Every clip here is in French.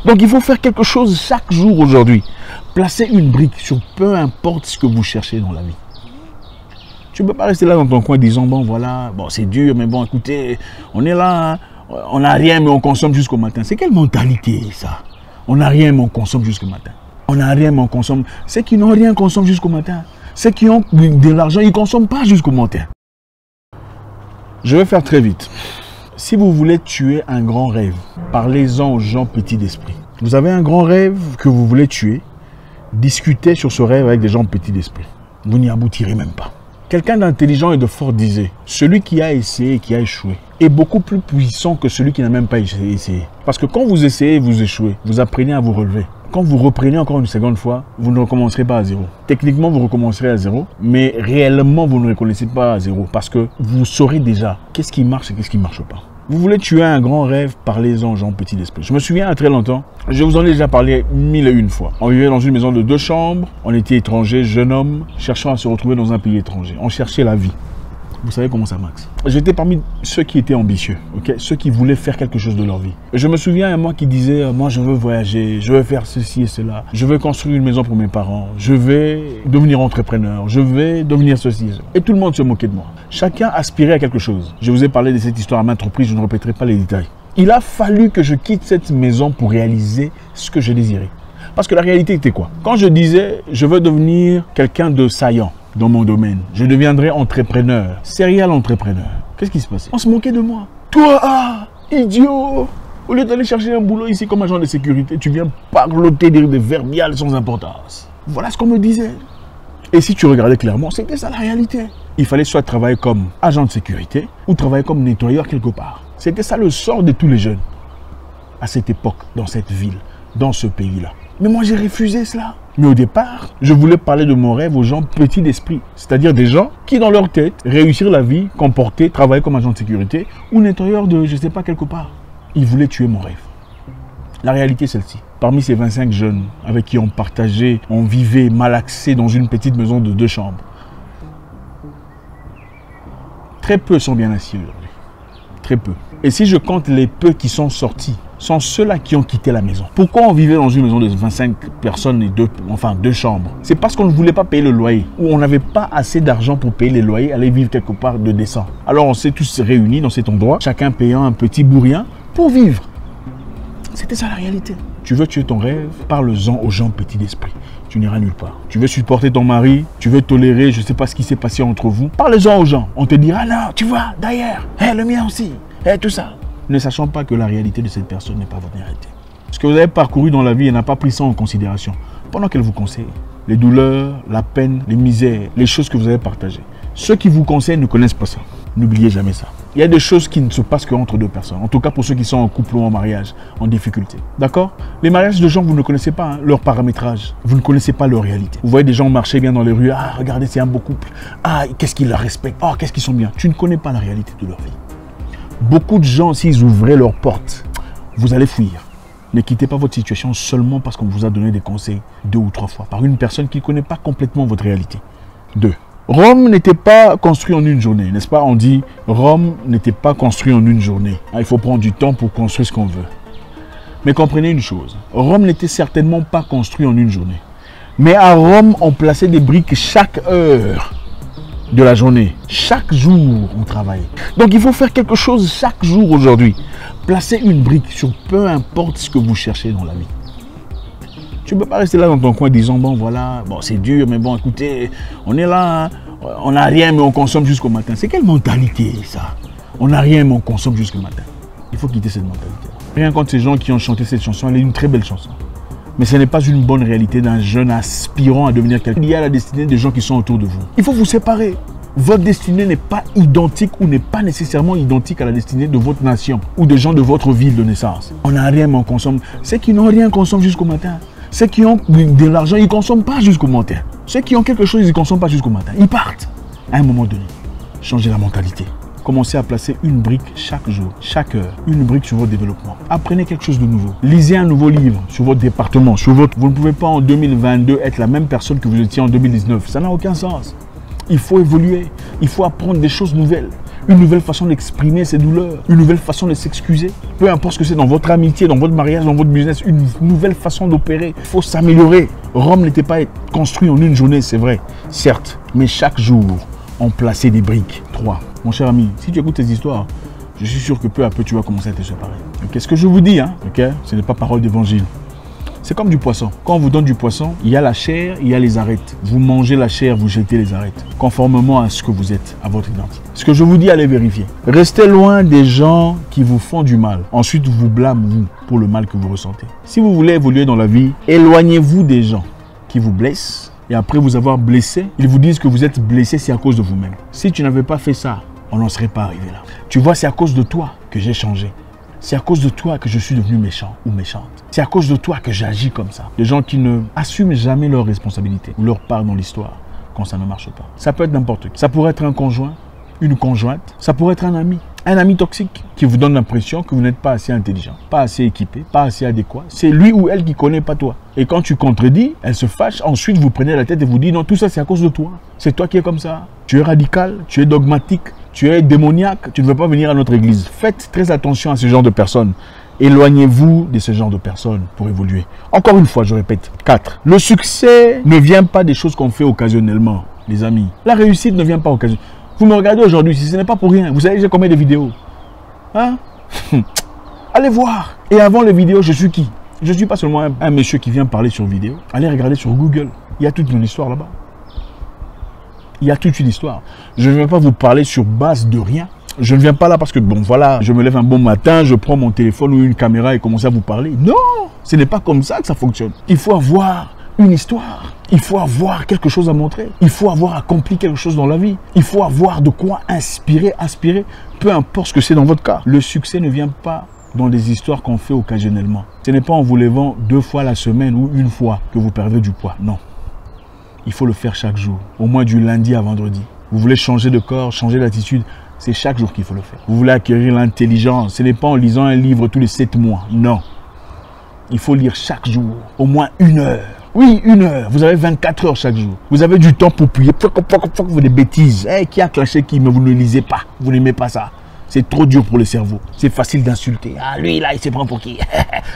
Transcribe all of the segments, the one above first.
Donc il faut faire quelque chose chaque jour aujourd'hui. Placer une brique sur peu importe ce que vous cherchez dans la vie. Tu ne peux pas rester là dans ton coin disant, bon voilà, bon c'est dur, mais bon écoutez, on est là, hein, on n'a rien mais on consomme jusqu'au matin. C'est quelle mentalité ça? On n'a rien mais on consomme jusqu'au matin. On n'a rien mais on consomme. Ceux qui n'ont rien consomment jusqu'au matin. Ceux qui ont de l'argent, ils ne consomment pas jusqu'au matin. Je vais faire très vite. Si vous voulez tuer un grand rêve, parlez-en aux gens petits d'esprit. Vous avez un grand rêve que vous voulez tuer, discutez sur ce rêve avec des gens petits d'esprit. Vous n'y aboutirez même pas. Quelqu'un d'intelligent et de fort disait, celui qui a essayé et qui a échoué est beaucoup plus puissant que celui qui n'a même pas essayé. Parce que quand vous essayez et vous échouez, vous apprenez à vous relever. Quand vous reprenez encore une seconde fois, vous ne recommencerez pas à zéro. Techniquement, vous recommencerez à zéro, mais réellement, vous ne reconnaissez pas à zéro parce que vous saurez déjà qu'est-ce qui marche et qu'est-ce qui ne marche pas. Vous voulez tuer un grand rêve, parlez-en aux gens petits d'esprit. Je me souviens à très longtemps, je vous en ai déjà parlé 1001 fois. On vivait dans une maison de 2 chambres, on était étrangers, jeune homme, cherchant à se retrouver dans un pays étranger. On cherchait la vie. Vous savez comment ça marche. J'étais parmi ceux qui étaient ambitieux, okay? Ceux qui voulaient faire quelque chose de leur vie. Et je me souviens à moi qui disais, moi je veux voyager, je veux faire ceci et cela, je veux construire une maison pour mes parents, je vais devenir entrepreneur, je vais devenir ceci et cela. Et tout le monde se moquait de moi. Chacun aspirait à quelque chose. Je vous ai parlé de cette histoire à maintes reprises, je ne répéterai pas les détails. Il a fallu que je quitte cette maison pour réaliser ce que je désirais. Parce que la réalité était quoi? Quand je disais, je veux devenir quelqu'un de saillant dans mon domaine, je deviendrai entrepreneur, serial entrepreneur. Qu'est-ce qui se passait? On se moquait de moi. Toi, idiot! Au lieu d'aller chercher un boulot ici comme agent de sécurité, tu viens parloter des verbiales sans importance. Voilà ce qu'on me disait. Et si tu regardais clairement, c'était ça la réalité. Il fallait soit travailler comme agent de sécurité ou travailler comme nettoyeur quelque part. C'était ça le sort de tous les jeunes à cette époque, dans cette ville, dans ce pays-là. Mais moi, j'ai refusé cela. Mais au départ, je voulais parler de mon rêve aux gens petits d'esprit. C'est-à-dire des gens qui, dans leur tête, réussir la vie, comporter, travailler comme agent de sécurité ou nettoyeur de, je ne sais pas, quelque part. Ils voulaient tuer mon rêve. La réalité est celle-ci. Parmi ces 25 jeunes avec qui on partageait, on vivait malaxés dans une petite maison de 2 chambres, très peu sont bien assis aujourd'hui. Très peu. Et si je compte les peu qui sont sortis, sont ceux-là qui ont quitté la maison. Pourquoi on vivait dans une maison de 25 personnes et 2 chambres? C'est parce qu'on ne voulait pas payer le loyer, ou on n'avait pas assez d'argent pour payer les loyers, aller vivre quelque part de décent. Alors on s'est tous réunis dans cet endroit, chacun payant un petit bout rien pour vivre. C'était ça la réalité. Tu veux tuer ton rêve, parle-en aux gens petits d'esprit. Tu n'iras nulle part. Tu veux supporter ton mari, tu veux tolérer, je ne sais pas ce qui s'est passé entre vous. Parle-en aux gens. On te dira, non, tu vois, d'ailleurs, le mien aussi, tout ça. Ne sachant pas que la réalité de cette personne n'est pas votre réalité. Ce que vous avez parcouru dans la vie, elle n'a pas pris ça en considération. Pendant qu'elle vous conseille, les douleurs, la peine, les misères, les choses que vous avez partagées. Ceux qui vous conseillent ne connaissent pas ça. N'oubliez jamais ça. Il y a des choses qui ne se passent qu'entre 2 personnes. En tout cas pour ceux qui sont en couple ou en mariage, en difficulté. D'accord? Les mariages de gens, vous ne connaissez pas leur paramétrage. Vous ne connaissez pas leur réalité. Vous voyez des gens marcher bien dans les rues. Ah, regardez, c'est un beau couple. Ah, qu'est-ce qu'ils la respectent. Oh, qu'est-ce qu'ils sont bien. Tu ne connais pas la réalité de leur vie. Beaucoup de gens, s'ils ouvraient leurs portes, vous allez fuir. Ne quittez pas votre situation seulement parce qu'on vous a donné des conseils 2 ou 3 fois par une personne qui ne connaît pas complètement votre réalité. 2. Rome n'était pas construit en une journée, n'est-ce pas? On dit Rome n'était pas construit en une journée. Il faut prendre du temps pour construire ce qu'on veut. Mais comprenez une chose, Rome n'était certainement pas construit en une journée. Mais à Rome, on plaçait des briques chaque heure de la journée. Chaque jour, on travaillait. Donc il faut faire quelque chose chaque jour aujourd'hui. Placer une brique sur peu importe ce que vous cherchez dans la vie. Tu ne peux pas rester là dans ton coin disant, bon voilà, bon c'est dur, mais bon écoutez, on est là, hein, on n'a rien mais on consomme jusqu'au matin. C'est quelle mentalité ça? On n'a rien mais on consomme jusqu'au matin. Il faut quitter cette mentalité. Rien contre ces gens qui ont chanté cette chanson, elle est une très belle chanson. Mais ce n'est pas une bonne réalité d'un jeune aspirant à devenir quelqu'un. Il y a la destinée des gens qui sont autour de vous. Il faut vous séparer. Votre destinée n'est pas identique ou n'est pas nécessairement identique à la destinée de votre nation ou des gens de votre ville de naissance. On n'a rien mais on consomme. Ceux qui n'ont rien consomment jusqu'au matin. Ceux qui ont de l'argent, ils ne consomment pas jusqu'au matin. Ceux qui ont quelque chose, ils ne consomment pas jusqu'au matin. Ils partent. À un moment donné, changez la mentalité. Commencez à placer une brique chaque jour, chaque heure, une brique sur votre développement. Apprenez quelque chose de nouveau. Lisez un nouveau livre sur votre département, sur votre... Vous ne pouvez pas en 2022 être la même personne que vous étiez en 2019. Ça n'a aucun sens. Il faut évoluer. Il faut apprendre des choses nouvelles. une nouvelle façon d'exprimer ses douleurs, une nouvelle façon de s'excuser. Peu importe ce que c'est dans votre amitié, dans votre mariage, dans votre business, une nouvelle façon d'opérer. Il faut s'améliorer. Rome n'était pas construit en une journée, c'est vrai, certes, mais chaque jour, on plaçait des briques. 3. Mon cher ami, si tu écoutes ces histoires, je suis sûr que peu à peu, tu vas commencer à te séparer. Qu'est-ce que je vous dis, hein? Ok? Ce n'est pas parole d'évangile. C'est comme du poisson. Quand on vous donne du poisson, il y a la chair, il y a les arêtes. Vous mangez la chair, vous jetez les arêtes, conformément à ce que vous êtes, à votre identité. Ce que je vous dis, allez vérifier. Restez loin des gens qui vous font du mal. Ensuite, vous blâmez vous pour le mal que vous ressentez. Si vous voulez évoluer dans la vie, éloignez-vous des gens qui vous blessent. Et après vous avoir blessé, ils vous disent que vous êtes blessé, c'est à cause de vous-même. Si tu n'avais pas fait ça, on n'en serait pas arrivé là. Tu vois, c'est à cause de toi que j'ai changé. C'est à cause de toi que je suis devenu méchant ou méchante. C'est à cause de toi que j'agis comme ça. Des gens qui ne assument jamais leurs responsabilités ou leur part dans l'histoire quand ça ne marche pas. Ça peut être n'importe qui. Ça pourrait être un conjoint, une conjointe. Ça pourrait être un ami toxique qui vous donne l'impression que vous n'êtes pas assez intelligent, pas assez équipé, pas assez adéquat. C'est lui ou elle qui ne connaît pas toi. Et quand tu contredis, elle se fâche. Ensuite, vous prenez la tête et vous dites non, tout ça c'est à cause de toi. C'est toi qui es comme ça. Tu es radical, tu es dogmatique. Tu es démoniaque, tu ne veux pas venir à notre église. Faites très attention à ce genre de personnes. Éloignez-vous de ce genre de personnes pour évoluer. Encore une fois, je répète. 4. Le succès ne vient pas des choses qu'on fait occasionnellement, les amis. La réussite ne vient pas occasionnellement. Vous me regardez aujourd'hui, si ce n'est pas pour rien. Vous savez, j'ai combien de vidéos? Hein? Allez voir. Et avant les vidéos, je suis qui? Je ne suis pas seulement un monsieur qui vient parler sur vidéo. Allez regarder sur Google. Il y a toute une histoire là-bas. Il y a toute une histoire. Je ne viens pas vous parler sur base de rien. Je ne viens pas là parce que, bon, voilà, je me lève un bon matin, je prends mon téléphone ou une caméra et commence à vous parler. Non, ce n'est pas comme ça que ça fonctionne. Il faut avoir une histoire. Il faut avoir quelque chose à montrer. Il faut avoir accompli quelque chose dans la vie. Il faut avoir de quoi inspirer, aspirer, peu importe ce que c'est dans votre cas. Le succès ne vient pas dans des histoires qu'on fait occasionnellement. Ce n'est pas en vous levant 2 fois la semaine ou 1 fois que vous perdrez du poids. Non. Il faut le faire chaque jour, au moins du lundi à vendredi. Vous voulez changer de corps, changer d'attitude, c'est chaque jour qu'il faut le faire. Vous voulez acquérir l'intelligence, ce n'est pas en lisant un livre tous les 7 mois, non. Il faut lire chaque jour, au moins 1 heure. Oui, 1 heure. Vous avez 24 heures chaque jour. Vous avez du temps pour prier. Vous des bêtises. Hey, qui a clashé qui, mais vous ne lisez pas. Vous n'aimez pas ça. C'est trop dur pour le cerveau. C'est facile d'insulter. Ah, lui, là, il se prend pour qui?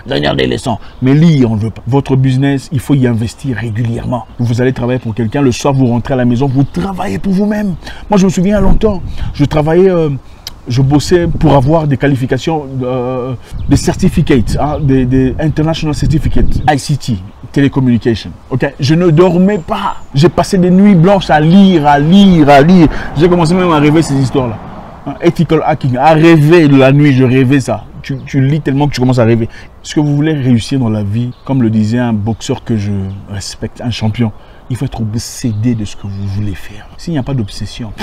Donneur des leçons. Mais lire, on ne veut pas. Votre business, il faut y investir régulièrement. Vous allez travailler pour quelqu'un. Le soir, vous rentrez à la maison, vous travaillez pour vous-même. Moi, je me souviens, il y a longtemps, je travaillais, je bossais pour avoir des qualifications, des certificates, hein, des International Certificates, ICT, Telecommunication. Ok, je ne dormais pas. J'ai passé des nuits blanches à lire. J'ai commencé même à rêver ces histoires-là. Ethical hacking, à rêver de la nuit, je rêvais ça. Tu lis tellement que tu commences à rêver. Est-ce que vous voulez réussir dans la vie, comme le disait un boxeur que je respecte, un champion, il faut être obsédé de ce que vous voulez faire. S'il n'y a pas d'obsession,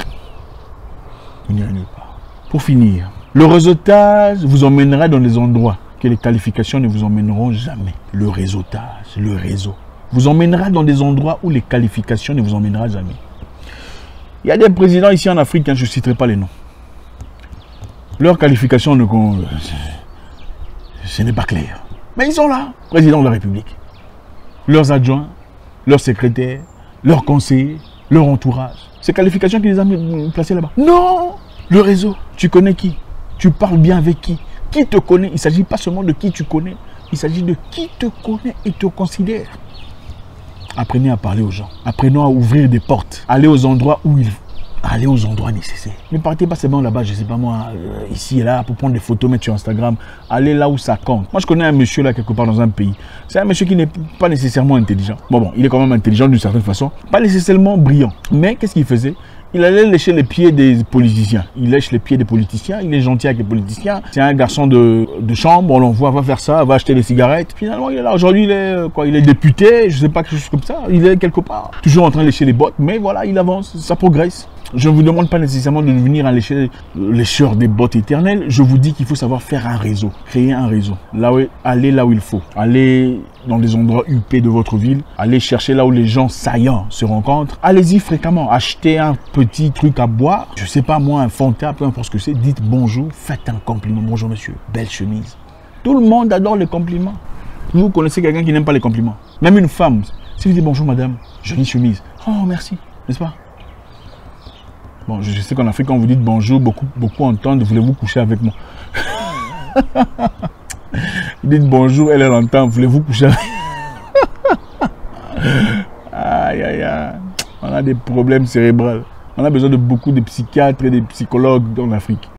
vous n'irez nulle part. Pour finir, le réseautage vous emmènera dans des endroits que les qualifications ne vous emmèneront jamais. Le réseautage, le réseau, vous emmènera dans des endroits où les qualifications ne vous emmèneront jamais. Il y a des présidents ici en Afrique, hein, je ne citerai pas les noms. Leurs qualifications, ce n'est pas clair. Mais ils sont là, président de la République. Leurs adjoints, leurs secrétaires, leurs conseillers, leur entourage. Ces qualifications qui les ont placés là-bas. Non! Le réseau, tu connais qui? Tu parles bien avec qui? Qui te connaît? Il ne s'agit pas seulement de qui tu connais. Il s'agit de qui te connaît et te considère. Apprenez à parler aux gens. Apprenons à ouvrir des portes. Allez aux endroits où il faut. Allez aux endroits nécessaires. Ne partez pas seulement là-bas, je ne sais pas moi, ici et là, pour prendre des photos, mettre sur Instagram. Allez là où ça compte. Moi, je connais un monsieur là, quelque part dans un pays. C'est un monsieur qui n'est pas nécessairement intelligent. Bon, il est quand même intelligent d'une certaine façon. Pas nécessairement brillant. Mais qu'est-ce qu'il faisait? Il allait lécher les pieds des politiciens. Il lèche les pieds des politiciens. Il est gentil avec les politiciens. C'est un garçon de chambre. On l'envoie, va faire ça, va acheter des cigarettes. Finalement, il est là. Aujourd'hui, il est député. Je ne sais pas, quelque chose comme ça. Il est quelque part. Toujours en train de lécher les bottes. Mais voilà, il avance. Ça progresse. Je ne vous demande pas nécessairement de devenir un lécheur des bottes éternelles. Je vous dis qu'il faut savoir faire un réseau. Créer un réseau. Allez là où il faut. Allez dans des endroits huppés de votre ville. Allez chercher là où les gens saillants se rencontrent. Allez-y fréquemment. Achetez un petit truc à boire. Je ne sais pas moi, un Fanta, peu importe ce que c'est. Dites bonjour. Faites un compliment. Bonjour monsieur. Belle chemise. Tout le monde adore les compliments. Vous connaissez quelqu'un qui n'aime pas les compliments. Même une femme. Si vous dites bonjour madame, jolie chemise. Oh merci. N'est-ce pas? Bon, je sais qu'en Afrique, quand vous dites bonjour, beaucoup entendent, voulez-vous coucher avec moi? Vous dites bonjour, elle entend, voulez-vous coucher avec moi? Aïe, aïe, aïe. On a des problèmes cérébraux. On a besoin de beaucoup de psychiatres et de psychologues en Afrique.